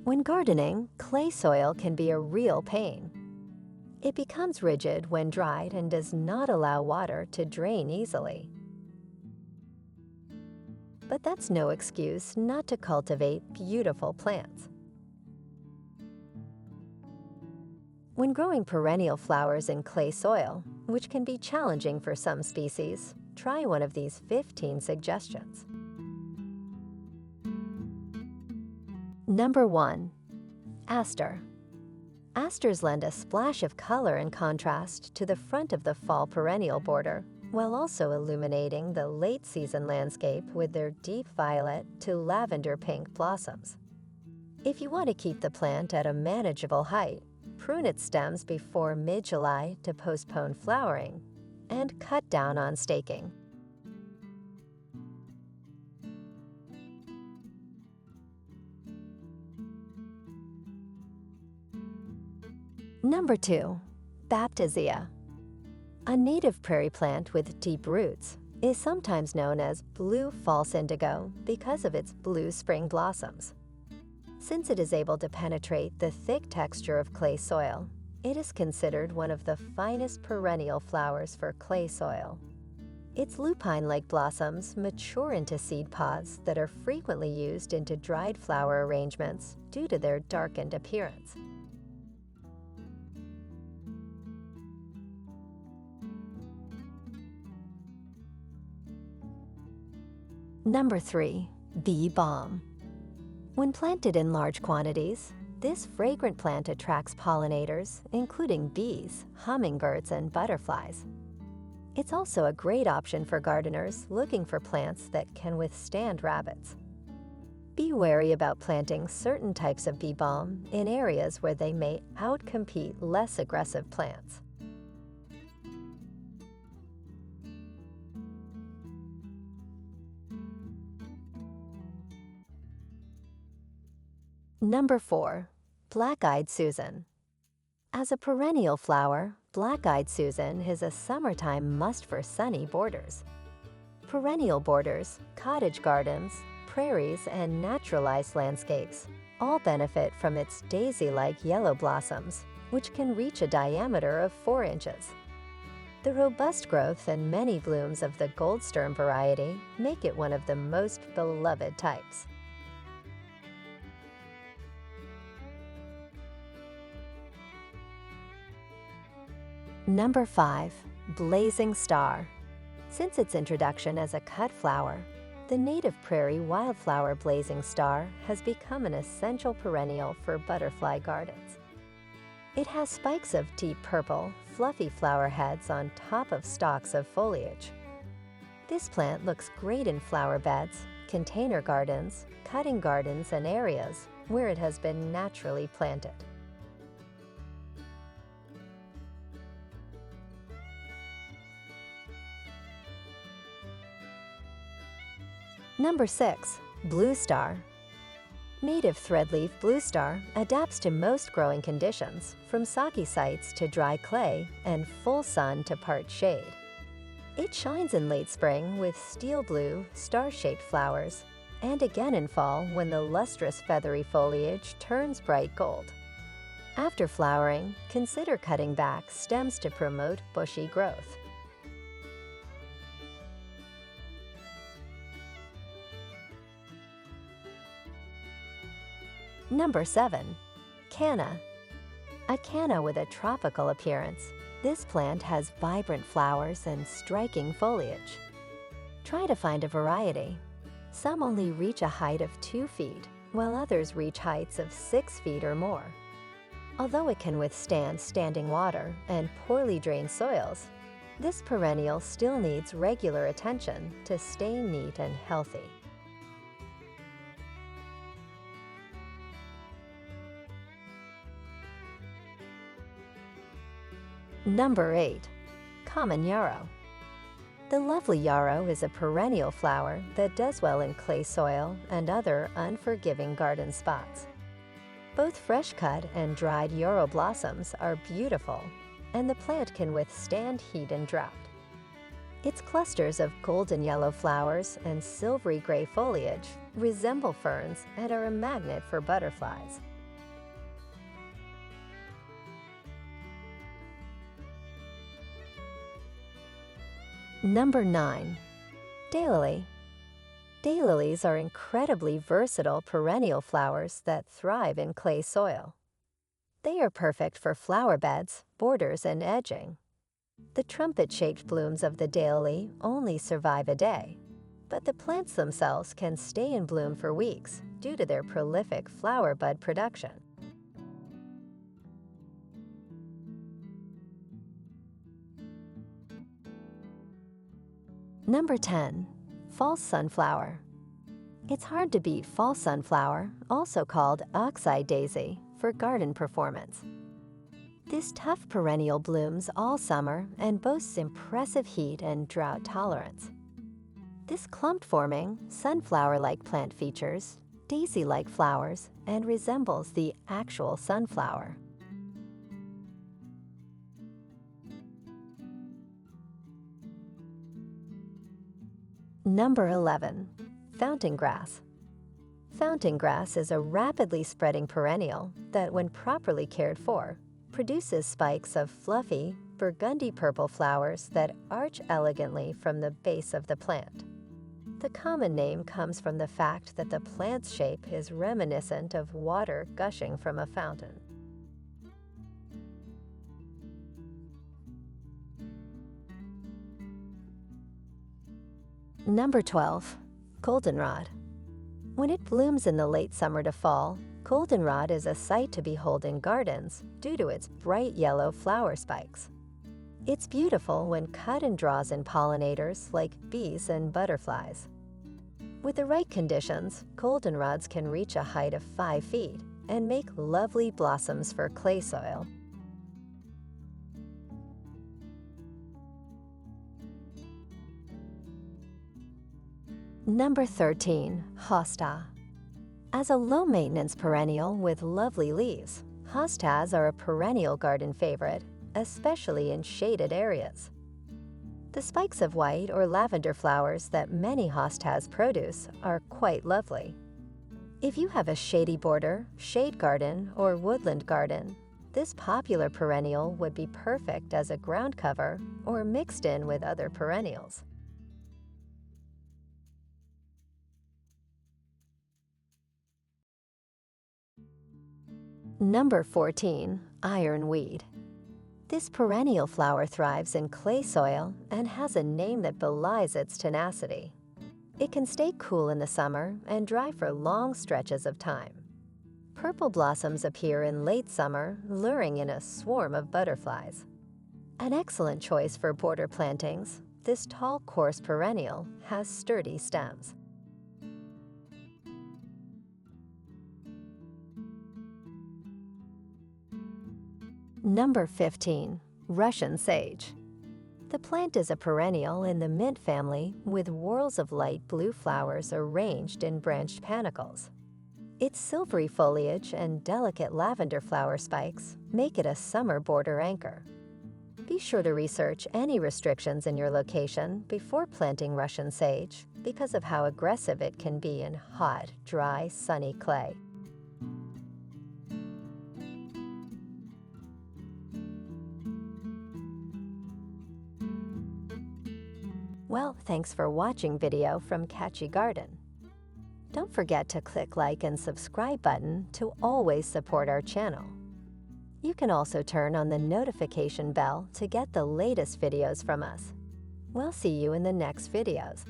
When gardening, clay soil can be a real pain. It becomes rigid when dried and does not allow water to drain easily. But that's no excuse not to cultivate beautiful plants. When growing perennial flowers in clay soil, which can be challenging for some species, try one of these 15 suggestions. Number 1. Aster. Asters lend a splash of color and contrast to the front of the fall perennial border, while also illuminating the late-season landscape with their deep violet to lavender pink blossoms. If you want to keep the plant at a manageable height, prune its stems before mid-July to postpone flowering, and cut down on staking. Number 2. Baptisia. A native prairie plant with deep roots, is sometimes known as blue false indigo because of its blue spring blossoms. Since it is able to penetrate the thick texture of clay soil, it is considered one of the finest perennial flowers for clay soil. Its lupine-like blossoms mature into seed pods that are frequently used into dried flower arrangements due to their darkened appearance. Number 3. Bee balm. When planted in large quantities, this fragrant plant attracts pollinators, including bees, hummingbirds, and butterflies. It's also a great option for gardeners looking for plants that can withstand rabbits. Be wary about planting certain types of bee balm in areas where they may outcompete less aggressive plants. Number 4. Black-eyed Susan. As a perennial flower, black-eyed Susan is a summertime must for sunny borders. Perennial borders, cottage gardens, prairies, and naturalized landscapes all benefit from its daisy-like yellow blossoms, which can reach a diameter of 4 inches. The robust growth and many blooms of the Goldenrod variety make it one of the most beloved types. Number 5. Blazing Star. Since its introduction as a cut flower, the native prairie wildflower blazing star has become an essential perennial for butterfly gardens. It has spikes of deep purple, fluffy flower heads on top of stalks of foliage. This plant looks great in flower beds, container gardens, cutting gardens, and areas where it has been naturally planted. Number 6. Bluestar. Native threadleaf bluestar adapts to most growing conditions, from soggy sites to dry clay and full sun to part shade. It shines in late spring with steel blue, star-shaped flowers, and again in fall when the lustrous feathery foliage turns bright gold. After flowering, consider cutting back stems to promote bushy growth. Number 7. Canna. A canna with a tropical appearance, this plant has vibrant flowers and striking foliage. Try to find a variety. Some only reach a height of 2 feet, while others reach heights of 6 feet or more. Although it can withstand standing water and poorly drained soils, this perennial still needs regular attention to stay neat and healthy. Number 8. Common yarrow. The lovely yarrow is a perennial flower that does well in clay soil and other unforgiving garden spots. Both fresh-cut and dried yarrow blossoms are beautiful, and the plant can withstand heat and drought. Its clusters of golden yellow flowers and silvery gray foliage resemble ferns and are a magnet for butterflies. Number 9. Daylily. Daylilies are incredibly versatile perennial flowers that thrive in clay soil. They are perfect for flower beds, borders, and edging. The trumpet-shaped blooms of the daylily only survive a day, but the plants themselves can stay in bloom for weeks due to their prolific flower bud production. Number 10. False sunflower. It's hard to beat false sunflower, also called oxeye daisy, for garden performance. This tough perennial blooms all summer and boasts impressive heat and drought tolerance. This clump-forming, sunflower-like plant features daisy-like flowers and resembles the actual sunflower. Number 11. Fountaingrass. Fountaingrass is a rapidly spreading perennial that, when properly cared for, produces spikes of fluffy, burgundy-purple flowers that arch elegantly from the base of the plant. The common name comes from the fact that the plant's shape is reminiscent of water gushing from a fountain. Number 12. Goldenrod. When it blooms in the late summer to fall, goldenrod is a sight to behold in gardens due to its bright yellow flower spikes. It's beautiful when cut and draws in pollinators like bees and butterflies. With the right conditions, goldenrods can reach a height of 5 feet and make lovely blossoms for clay soil. Number 13. Hosta. As a low-maintenance perennial with lovely leaves, hostas are a perennial garden favorite, especially in shaded areas. The spikes of white or lavender flowers that many hostas produce are quite lovely. If you have a shady border, shade garden, or woodland garden, this popular perennial would be perfect as a ground cover or mixed in with other perennials. Number 14. Ironweed. This perennial flower thrives in clay soil and has a name that belies its tenacity. It can stay cool in the summer and dry for long stretches of time. Purple blossoms appear in late summer, luring in a swarm of butterflies. An excellent choice for border plantings, this tall, coarse perennial has sturdy stems. Number 15. Russian sage. The plant is a perennial in the mint family with whorls of light blue flowers arranged in branched panicles. Its silvery foliage and delicate lavender flower spikes make it a summer border anchor. Be sure to research any restrictions in your location before planting Russian sage because of how aggressive it can be in hot, dry, sunny clay. Well, thanks for watching video from Catchy Garden. Don't forget to click like and subscribe button to always support our channel. You can also turn on the notification bell to get the latest videos from us. We'll see you in the next videos.